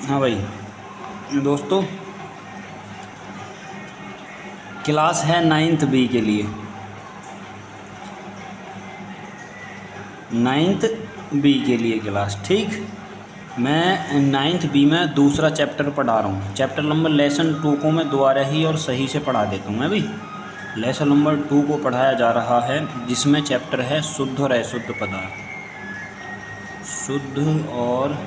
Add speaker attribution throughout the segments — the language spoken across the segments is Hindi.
Speaker 1: हाँ भाई दोस्तों, क्लास है 9th बी के लिए। 9th बी के लिए क्लास, ठीक। मैं 9th बी में दूसरा चैप्टर पढ़ा रहा हूँ। चैप्टर नंबर लेसन 2 को मैं दोबारा ही और सही से पढ़ा देता हूँ। मैं भी लेसन नंबर 2 को पढ़ाया जा रहा है, जिसमें चैप्टर है शुद्ध और अशुद्ध पदार्थ। शुद्ध और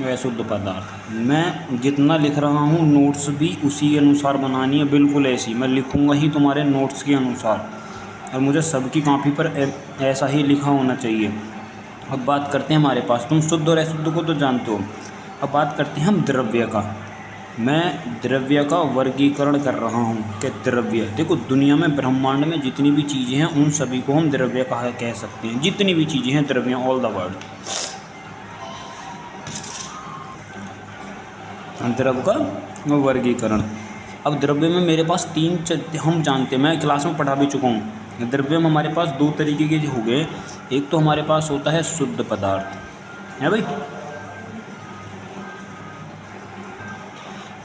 Speaker 1: अशुद्ध पदार्थ। मैं जितना लिख रहा हूँ नोट्स भी उसी के अनुसार बनानी है, बिल्कुल ऐसी मैं लिखूँगा ही तुम्हारे नोट्स के अनुसार, और मुझे सबकी कॉपी पर ऐसा ही लिखा होना चाहिए। अब बात करते हैं हमारे पास, तुम शुद्ध और अशुद्ध को तो जानते हो, अब बात करते हैं हम द्रव्य का। मैं द्रव्य का वर्गीकरण कर रहा हूँ कि द्रव्य, देखो दुनिया में ब्रह्मांड में जितनी भी चीज़ें हैं उन सभी को हम द्रव्य कह सकते हैं। जितनी भी चीज़ें हैं द्रव्य, ऑल द वर्ड, द्रव्य का वर्गीकरण। अब द्रव्य में मेरे पास हम जानते हैं, मैं क्लास में पढ़ा भी चुका हूँ। द्रव्य में हमारे पास 2 तरीके के हो गए। एक तो हमारे पास होता है शुद्ध पदार्थ, है भाई,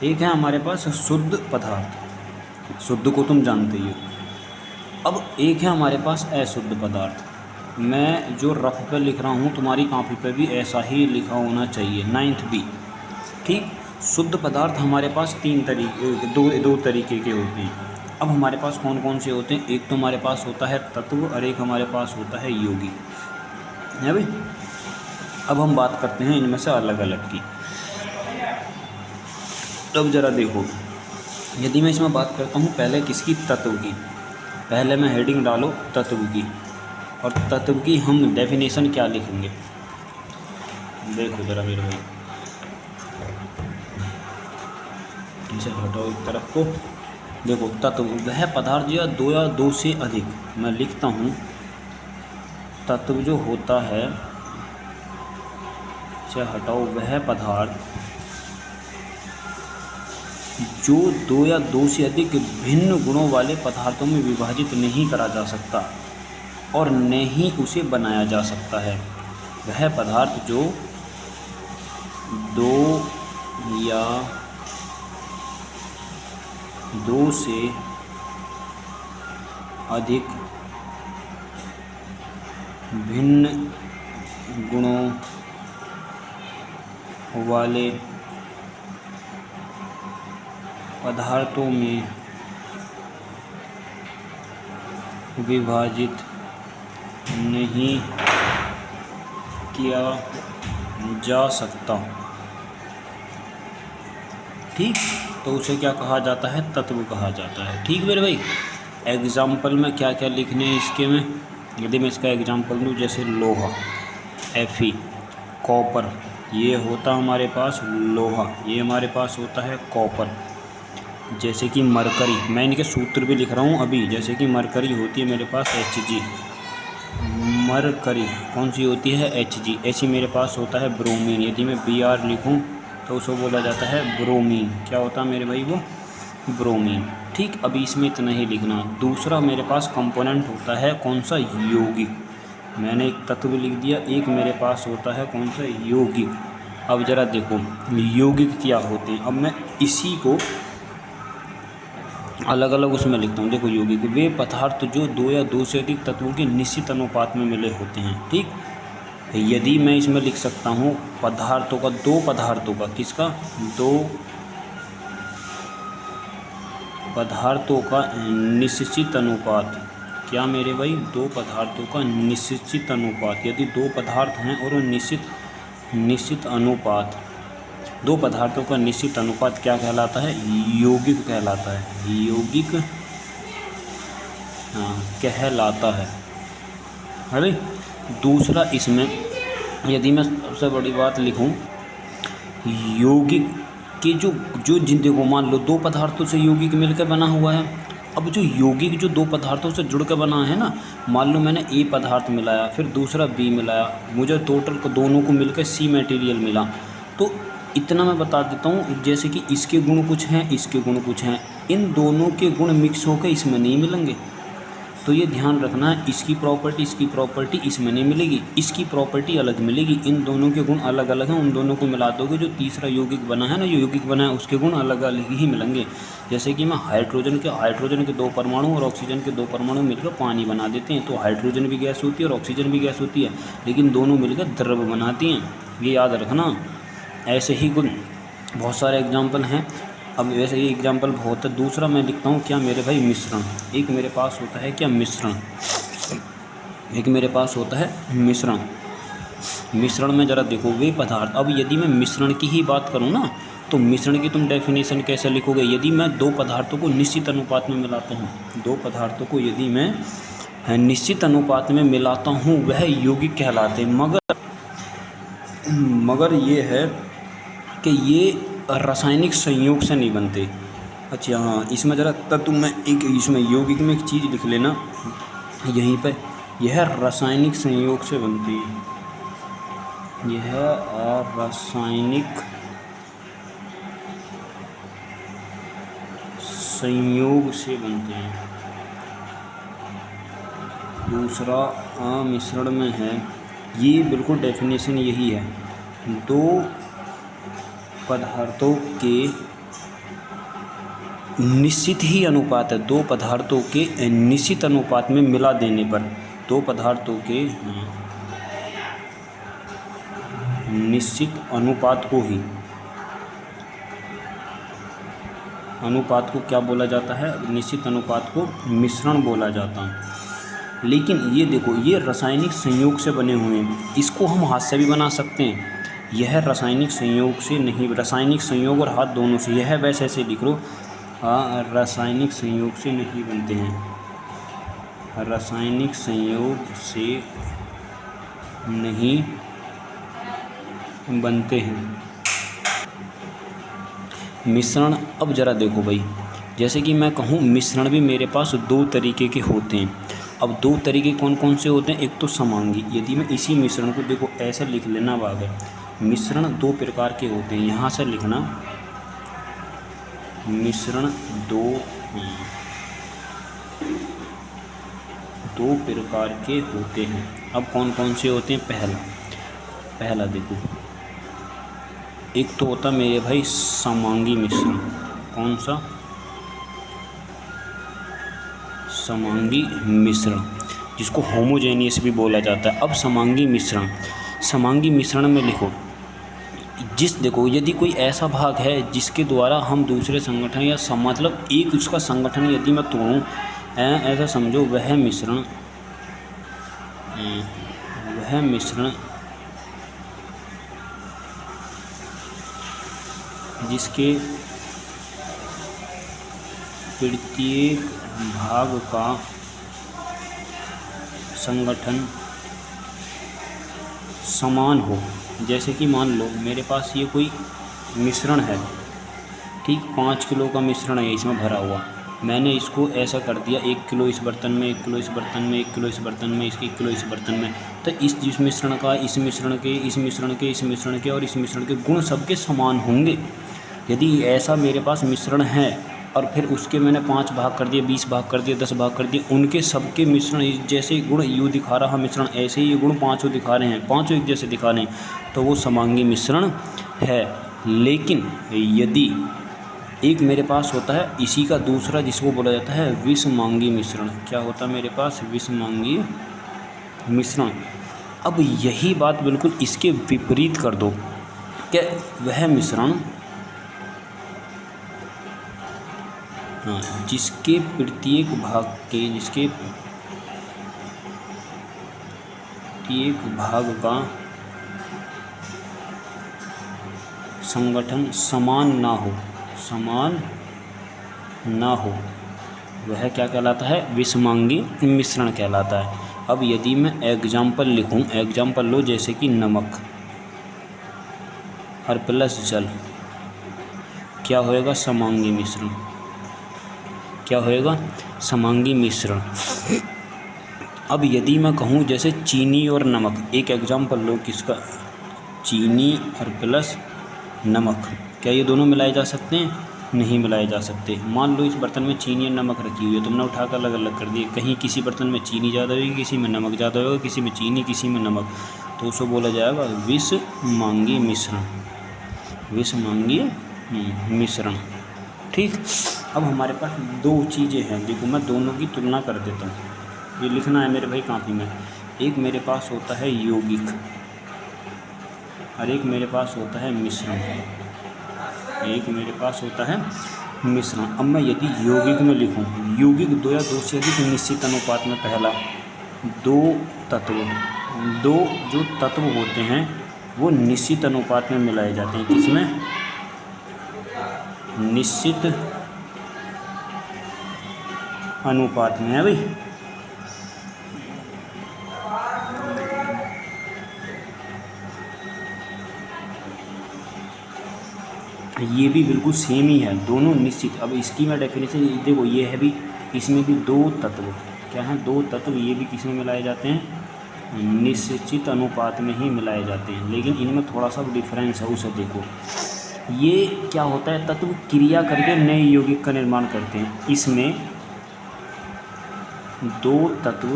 Speaker 1: एक है हमारे पास शुद्ध पदार्थ, शुद्ध को तुम जानते ही हो। अब एक है हमारे पास अशुद्ध पदार्थ। मैं जो रफ पे लिख रहा हूँ तुम्हारी कॉपी पे भी ऐसा ही लिखा होना चाहिए, 9th बी, ठीक। शुद्ध पदार्थ हमारे पास 3 तरीके, दो तरीके के होते हैं। अब हमारे पास कौन कौन से होते हैं? एक तो हमारे पास होता है तत्व और एक हमारे पास होता है योगी, है भाई। अब हम बात करते हैं इनमें से अलग अलग की। अब ज़रा देखो, यदि मैं इसमें बात करता हूँ पहले किसकी, तत्व की। पहले मैं हेडिंग डालो तत्व की, और तत्व की हम डेफिनेशन क्या लिखेंगे, देखो ज़रा मेरे भाई, इसे हटाओ एक तरफ को। देखो तत्व वह पदार्थ जो या दो से अधिक, मैं लिखता हूँ तत्व जो होता है, इसे हटाओ, वह पदार्थ जो 2 या 2 से अधिक भिन्न गुणों वाले पदार्थों में विभाजित नहीं करा जा सकता और न ही उसे बनाया जा सकता है। वह पदार्थ जो 2 या 2 से अधिक भिन्न गुणों वाले पदार्थों में विभाजित नहीं किया जा सकता, ठीक। तो उसे क्या कहा जाता है? तत्व कहा जाता है, ठीक मेरे भाई। एग्जाम्पल में क्या क्या लिखने हैं इसके में, यदि मैं इसका एग्जाम्पल दूँ, जैसे लोहा, Fe, कॉपर, ये होता हमारे पास लोहा, ये हमारे पास होता है कॉपर। जैसे कि मरकरी, मैं इनके सूत्र भी लिख रहा हूँ अभी, जैसे कि मरकरी होती है मेरे पास Hg, मरकरी कौन सी होती है? Hg। ऐसी मेरे पास होता है ब्रोमीन, यदि मैं Br लिखूँ तो उसको बोला जाता है ब्रोमीन। क्या होता है मेरे भाई? वो ब्रोमीन, ठीक। अभी इसमें इतना ही लिखना। दूसरा मेरे पास कंपोनेंट होता है कौन सा? यौगिक। मैंने एक तत्व लिख दिया, एक मेरे पास होता है कौन सा? यौगिक। अब ज़रा देखो यौगिक क्या होते हैं, अब मैं इसी को अलग अलग उसमें लिखता हूँ। देखो यौगिक वे पदार्थ जो 2 या 2 से अधिक तत्वों के निश्चित अनुपात में मिले होते हैं, ठीक। यदि मैं इसमें लिख सकता हूँ पदार्थों का, 2 पदार्थों का, किसका? 2 पदार्थों का निश्चित अनुपात। क्या मेरे भाई? 2 पदार्थों का निश्चित अनुपात। यदि 2 पदार्थ हैं और निश्चित अनुपात, 2 पदार्थों का निश्चित अनुपात क्या कहलाता है? यौगिक कहलाता है, यौगिक कहलाता है। अरे दूसरा इसमें यदि मैं सबसे बड़ी बात लिखूं, यौगिक के जो जिंदे को मान लो 2 पदार्थों से यौगिक मिलकर बना हुआ है। अब जो यौगिक जो 2 पदार्थों से जुड़ कर बना है ना, मान लो मैंने ए पदार्थ मिलाया, फिर दूसरा बी मिलाया, मुझे टोटल को दोनों को मिलकर सी मटेरियल मिला। तो इतना मैं बता देता हूँ, जैसे कि इसके गुण कुछ हैं, इसके गुण कुछ हैं, इन दोनों के गुण मिक्स होकर इसमें नहीं मिलेंगे। तो ये ध्यान रखना है, इसकी प्रॉपर्टी इसमें नहीं मिलेगी, इसकी प्रॉपर्टी अलग मिलेगी, इन दोनों के गुण अलग अलग हैं, उन दोनों को मिला दोगे जो तीसरा यौगिक बना है ना, जो यौगिक बना है उसके गुण अलग अलग ही मिलेंगे। जैसे कि मैं हाइड्रोजन के 2 परमाणु और ऑक्सीजन के 2 परमाणु मिलकर पानी बना देते हैं, तो हाइड्रोजन भी गैस होती है और ऑक्सीजन भी गैस होती है, लेकिन दोनों मिलकर द्रव बनाती हैं, ये याद रखना। ऐसे ही गुण बहुत सारे एग्जाम्पल हैं। अब वैसे ये एग्जाम्पल बहुत है। दूसरा मैं लिखता हूँ क्या मेरे भाई, मिश्रण। एक मेरे पास होता है क्या, मिश्रण। एक मेरे पास होता है मिश्रण। मिश्रण में ज़रा देखो, वे पदार्थ। अब यदि मैं मिश्रण की ही बात करूँ ना, तो मिश्रण की तुम डेफिनेशन कैसे लिखोगे? यदि मैं 2 पदार्थों को निश्चित अनुपात में मिलाता हूँ, 2 पदार्थों को यदि मैं निश्चित अनुपात में मिलाता हूँ, वह यौगिक कहलाते हैं। मगर ये है कि ये रासायनिक संयोग से नहीं बनते। अच्छा हाँ, इसमें ज़रा तत्व में एक, इसमें यौगिक में एक चीज़ लिख लेना यहीं पे, यह रासायनिक संयोग से बनती है, यह रासायनिक संयोग से बनते हैं। दूसरा मिश्रण में है, ये बिल्कुल डेफिनेशन यही है, 2 पदार्थों के निश्चित ही अनुपात है, 2 पदार्थों के निश्चित अनुपात में मिला देने पर, 2 पदार्थों के निश्चित अनुपात को क्या बोला जाता है? निश्चित अनुपात को मिश्रण बोला जाता है। लेकिन ये देखो, ये रासायनिक संयोग से बने हुए हैं, इसको हम हाथ से भी बना सकते हैं। यह रासायनिक संयोग से नहीं, रासायनिक संयोग और हाथ दोनों से, यह वैसे ऐसे लिख लो, रासायनिक संयोग से नहीं बनते हैं, रासायनिक संयोग से नहीं बनते हैं मिश्रण। अब ज़रा देखो भाई, जैसे कि मैं कहूँ मिश्रण भी मेरे पास 2 तरीके के होते हैं। अब 2 तरीके कौन कौन से होते हैं? एक तो समांगी। यदि मैं इसी मिश्रण को देखो ऐसे लिख लेना, बात है, मिश्रण 2 प्रकार के होते हैं, यहाँ से लिखना, मिश्रण 2 प्रकार के होते हैं। अब कौन कौन से होते हैं? पहला देखो, एक तो होता मेरे भाई समांगी मिश्रण। कौन सा? समांगी मिश्रण, जिसको होमोजेनियस भी बोला जाता है। अब समांगी मिश्रण में लिखो, देखो यदि कोई ऐसा भाग है जिसके द्वारा हम दूसरे संगठन या मतलब एक उसका संगठन यदि मैं तोड़ूँ, ऐसा समझो, वह मिश्रण जिसके प्रत्येक भाग का संगठन समान हो। जैसे कि मान लो मेरे पास ये कोई मिश्रण है, ठीक, 5 किलो का मिश्रण है इसमें भरा हुआ, मैंने इसको ऐसा कर दिया, 1 किलो इस बर्तन में, 1 किलो इस बर्तन में, 1 किलो इस बर्तन में, इसके 1 किलो इस बर्तन में, तो जिस मिश्रण का इस मिश्रण के, इस मिश्रण के, इस मिश्रण के और इस मिश्रण के गुण सबके समान होंगे। यदि ऐसा मेरे पास मिश्रण है और फिर उसके मैंने 5 भाग कर दिए, 20 भाग कर दिए, 10 भाग कर दिए, उनके सबके मिश्रण जैसे गुण यूँ दिखा रहा मिश्रण, ऐसे ही ये गुण 5 दिखा रहे हैं, 5 एक जैसे दिखा रहे हैं, तो वो समांगी मिश्रण है। लेकिन यदि एक मेरे पास होता है इसी का दूसरा, जिसको बोला जाता है विषमांगी मिश्रण। क्या होता है मेरे पास? विषमांगी मिश्रण। अब यही बात बिल्कुल इसके विपरीत कर दो, क्या वह मिश्रण जिसके प्रत्येक भाग का संगठन समान ना हो, वह क्या कहलाता है? विषमांगी मिश्रण कहलाता है। अब यदि मैं एग्जाम्पल लिखूं, एग्जाम्पल लो, जैसे कि नमक और प्लस जल, क्या होएगा? समांगी मिश्रण। क्या होएगा? समांगी मिश्रण। अब यदि मैं कहूँ जैसे चीनी और नमक, एक एग्जाम्पल लो किसका? चीनी और प्लस नमक, क्या ये दोनों मिलाए जा सकते हैं? नहीं मिलाए जा सकते। मान लो इस बर्तन में चीनी और नमक रखी हुई है, तुमने उठाकर अलग अलग कर दिए, कहीं किसी बर्तन में चीनी ज़्यादा होगी, किसी में नमक ज़्यादा होगा, किसी में चीनी किसी में नमक, तो उसको बोला जाएगा विषमांगी मिश्रण, विषमांगी मिश्रण। ठीक, अब हमारे पास दो चीज़ें हैं, देखो मैं दोनों की तुलना कर देता हूँ। ये लिखना है मेरे भाई कॉपी में। एक मेरे पास होता है यौगिक और एक मेरे पास होता है मिश्रण, एक मेरे पास होता है मिश्रण। अब मैं यदि यौगिक में लिखूं, यौगिक दो या दो से अधिक निश्चित अनुपात में, पहला दो जो तत्व होते हैं वो निश्चित अनुपात में मिलाए जाते हैं। किसमें? निश्चित अनुपात में है भाई। ये भी बिल्कुल सेम ही है, दोनों निश्चित। अब इसकी मैं डेफिनेशन देखो, ये है भी, इसमें भी दो तत्व, क्या हैं? दो तत्व। ये भी किस में मिलाए जाते हैं? निश्चित अनुपात में ही मिलाए जाते हैं, लेकिन इनमें थोड़ा सा डिफरेंस है, उसे देखो। ये क्या होता है? तत्व क्रिया करके नए यौगिक का निर्माण करते हैं। इसमें दो तत्व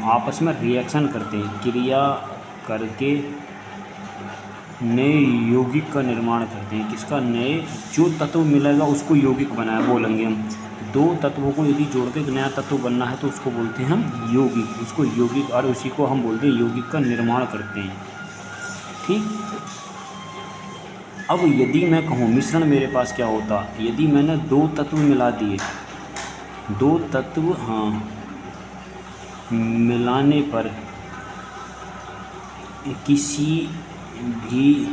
Speaker 1: आपस में रिएक्शन करते हैं, क्रिया करके नए यौगिक का निर्माण करते हैं। किसका? नए, जो तत्व मिलेगा उसको यौगिक बनाया बोलेंगे हम। दो तत्वों को यदि जोड़ के नया तत्व बनना है तो उसको बोलते हैं हम यौगिक, उसको यौगिक, और उसी को हम बोलते हैं यौगिक का निर्माण करते हैं। ठीक। अब यदि मैं कहूँ मिश्रण मेरे पास क्या होता, यदि मैंने दो तत्व मिला दिए, दो तत्व मिलाने पर किसी भी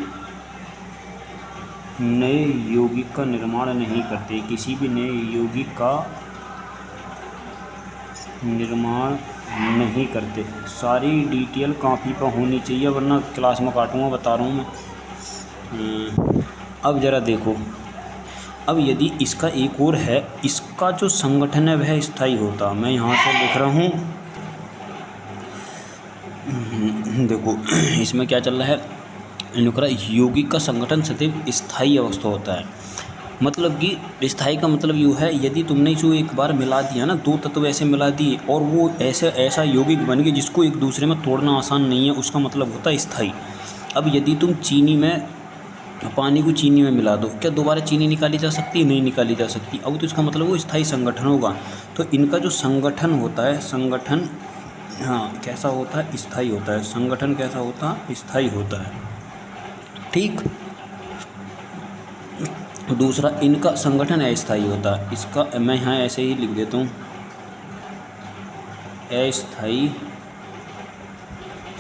Speaker 1: नए यौगिक का निर्माण नहीं करते, किसी भी नए यौगिक का निर्माण नहीं करते। सारी डिटेल कॉपी पर होनी चाहिए, वरना क्लास में काटूंगा, बता रहा हूँ मैं। अब ज़रा देखो, अब यदि इसका एक और है, इसका जो संगठन है वह स्थायी होता। मैं यहाँ से लिख रहा हूँ, देखो इसमें क्या चल रहा है, इनका यौगिक का संगठन सदैव स्थायी अवस्था होता है। मतलब कि स्थायी का मतलब यूँ है, यदि तुमने जो एक बार मिला दिया ना, दो तत्व ऐसे मिला दिए और वो ऐसा यौगिक बन गया जिसको एक दूसरे में तोड़ना आसान नहीं है, उसका मतलब होता है स्थायी। अब यदि तुम चीनी में, पानी को चीनी में मिला दो, क्या दोबारा चीनी निकाली जा सकती है? नहीं निकाली जा सकती। अब तो इसका मतलब वो स्थायी संगठन होगा। तो इनका जो संगठन होता है, संगठन कैसा होता है? स्थायी होता है। संगठन कैसा होता है? स्थायी होता है। ठीक। दूसरा, इनका संगठन अस्थायी होता है। इसका मैं यहाँ ऐसे ही लिख देता हूँ, अस्थायी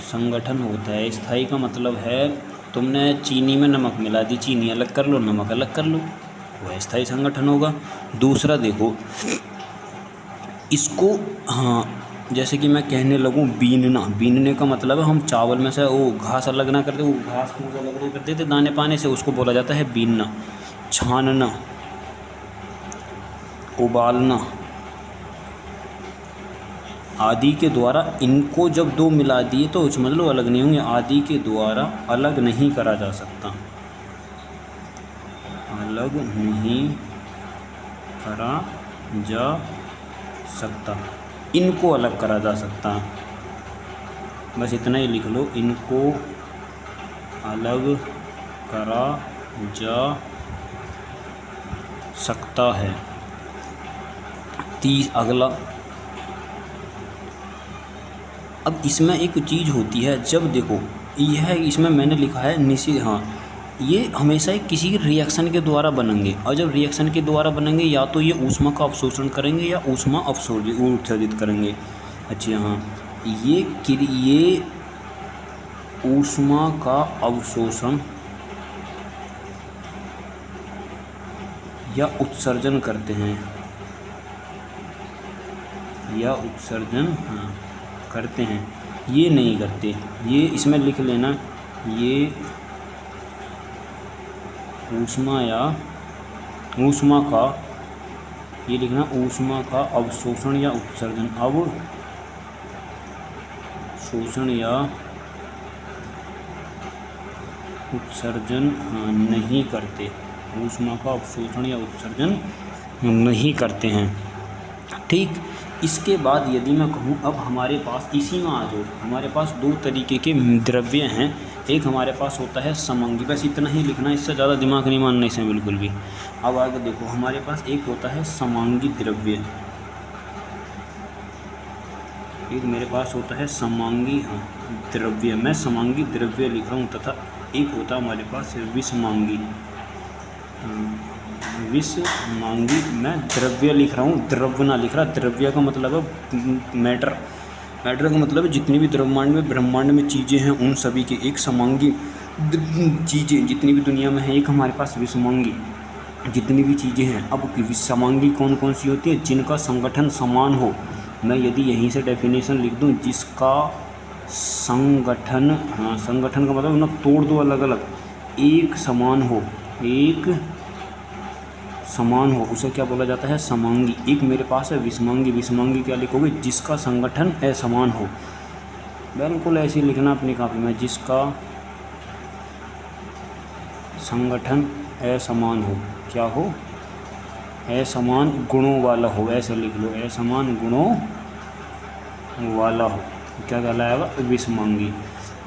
Speaker 1: संगठन होता है। स्थायी का मतलब है, तुमने चीनी में नमक मिला दी, चीनी अलग कर लो, नमक अलग कर लो, वो अस्थायी संगठन होगा। दूसरा देखो, इसको जैसे कि मैं कहने लगूँ बीनना, बीनने का मतलब है हम चावल में से वो घास अलग ना करते, वो घास को अलग नहीं करते थे दाने पाने से, उसको बोला जाता है बीनना। छानना, उबालना आदि के द्वारा इनको जब दो मिला दिए तो समझ लो अलग नहीं होंगे, आदि के द्वारा अलग नहीं करा जा सकता, अलग नहीं करा जा सकता, इनको अलग करा जा सकता। बस इतना ही लिख लो, इनको अलग करा जा सकता है। अगला, अब इसमें एक चीज़ होती है, जब देखो यह इसमें मैंने लिखा है निश्चित, ये हमेशा किसी रिएक्शन के द्वारा बनेंगे, और जब रिएक्शन के द्वारा बनेंगे या तो ये ऊष्मा का अवशोषण करेंगे या ऊष्मा उत्सर्जित करेंगे। अच्छा ये ऊष्मा का अवशोषण या उत्सर्जन करते हैं, या उत्सर्जन करते हैं, ये नहीं करते। ये इसमें लिख लेना, ये ऊष्मा का, ये लिखना ऊष्मा का अवशोषण या उत्सर्जन, अवशोषण या उत्सर्जन नहीं करते। ऊष्मा का अवशोषण या उत्सर्जन नहीं करते हैं। ठीक, इसके बाद यदि मैं कहूँ अब हमारे पास इसी में आ जाओ, हमारे पास दो तरीके के द्रव्य हैं। एक हमारे पास होता है समांगी, बस इतना ही लिखना, इससे ज़्यादा दिमाग नहीं मानना इसे बिल्कुल भी। अब आगे देखो, हमारे पास एक होता है समांगी द्रव्य, एक मेरे पास होता है समांगी द्रव्य, मैं समांगी द्रव्य लिख रहा हूँ, तथा एक होता है हमारे पास विषमांगी, विषमांगी मैं द्रव्य लिख रहा हूँ, द्रव्य ना लिख रहा। द्रव्य का मतलब है मैटर, मैटर का मतलब है जितनी भी ब्रह्मांड में चीज़ें हैं उन सभी की एक समांगी चीज़ें जितनी भी दुनिया में है, एक हमारे पास विषमांगी जितनी भी चीज़ें हैं। अब समांगी कौन कौन सी होती है? जिनका संगठन समान हो। मैं यदि यहीं से डेफिनेशन लिख दूं, जिसका संगठन, हाँ संगठन का मतलब ना तोड़ दो अलग अलग, एक समान हो, एक समान हो, उसे क्या बोला जाता है? समांगी। एक मेरे पास है विषमांगी, विषमांगी क्या लिखोगे? जिसका संगठन असमान हो, बिल्कुल ऐसे ही लिखना अपनी कॉपी में, जिसका संगठन असमान हो, क्या हो? असमान गुणों वाला हो, ऐसे लिख लो, असमान गुणों वाला हो, क्या कहलाएगा? विषमांगी।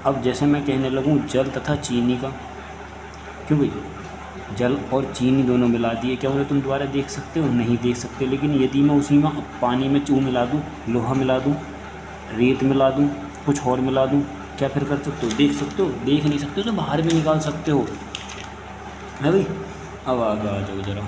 Speaker 1: अब जैसे मैं कहने लगूँ जल तथा चीनी का, क्यों भाई जल और चीनी दोनों मिला दिए, क्या उन्हें तुम दोबारा देख सकते हो? नहीं देख सकते। लेकिन यदि मैं उसी में पानी में चू मिला दूँ, लोहा मिला दूँ, रेत मिला दूँ, कुछ और मिला दूँ, क्या फिर कर सकते हो? देख सकते हो? देख नहीं सकते हो तो बाहर भी निकाल सकते हो, है भाई। अब आगे आ जाओ ज़रा।